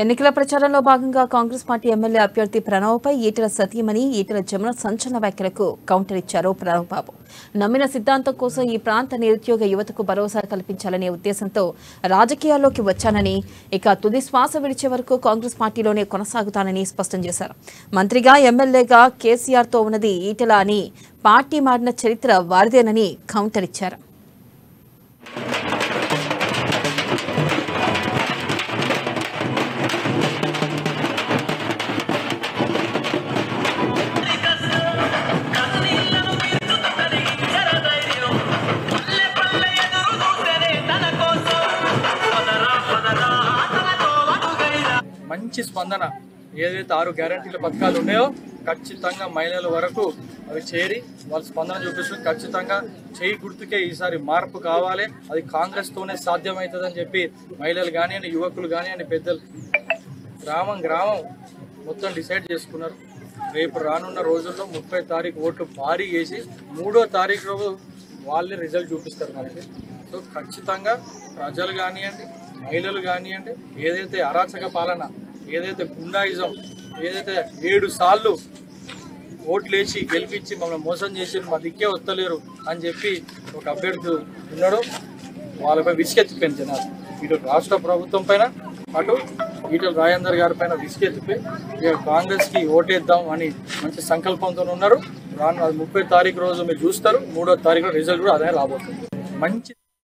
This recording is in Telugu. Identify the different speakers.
Speaker 1: ఎన్నికల ప్రచారంలో భాగంగా కాంగ్రెస్ పార్టీ ఎమ్మెల్యే అభ్యర్థి ప్రణవ్పై ఈటెల సతీమణి ఈటెల జమున సంచలన వ్యాఖ్యలకు కౌంటర్ ఇచ్చారు ప్రణవ్ బాబు. నమ్మిన సిద్ధాంతం కోసం ఈ ప్రాంత నిరుద్యోగ యువతకు భరోసా కల్పించాలనే ఉద్దేశంతో రాజకీయాల్లోకి వచ్చానని, ఇక తుది శ్వాస విడిచే వరకు కాంగ్రెస్ పార్టీలోనే కొనసాగుతానని స్పష్టం చేశారు. మంత్రిగా ఎమ్మెల్యేగా కేసీఆర్తో ఉన్నది ఈటెల అని, పార్టీ మారిన చరిత్ర వారిదేనని కౌంటర్ ఇచ్చారు.
Speaker 2: మంచి స్పందన ఏదైతే 6 గ్యారంటీల పథకాలు ఉన్నాయో ఖచ్చితంగా మహిళల వరకు అవి చేరి వాళ్ళ స్పందన చూపిస్తుంది. ఖచ్చితంగా చేయి గుర్తుకే ఈసారి మార్పు కావాలి, అది కాంగ్రెస్తోనే సాధ్యమవుతుందని చెప్పి మహిళలు కానివ్వండి, యువకులు కానివ్వండి, పెద్దలు గ్రామం మొత్తం డిసైడ్ చేసుకున్నారు. రేపు రానున్న రోజుల్లో 30 తారీఖు ఓట్లు భారీ వేసి 3వ తారీఖు రోజు వాళ్ళే రిజల్ట్ చూపిస్తారు మనకి. సో ఖచ్చితంగా ప్రజలు కానివ్వండి, మహిళలు కానివ్వండి, ఏదైతే అరాచక పాలన, ఏదైతే గుండాయిజం, ఏదైతే 7 సార్లు ఓట్లు వేసి గెలిపించి మమ్మల్ని మోసం చేసి మా దిక్కే వస్తలేరు అని చెప్పి ఒక అభ్యర్థి ఉన్నాడు, వాళ్ళపై విసుకెత్తిపోయింది జనాలు. ఇటు రాష్ట్ర ప్రభుత్వం పైన, అటు ఈటెల రాజేందర్ గారి పైన విసుకెత్తిపోయి ఇక కాంగ్రెస్కి ఓటేద్దాం అని మంచి సంకల్పంతో ఉన్నారు. 30 తారీఖు రోజు మీరు చూస్తారు, 3వ తారీఖు రిజల్ట్ కూడా అదే రాబోతుంది. మంచి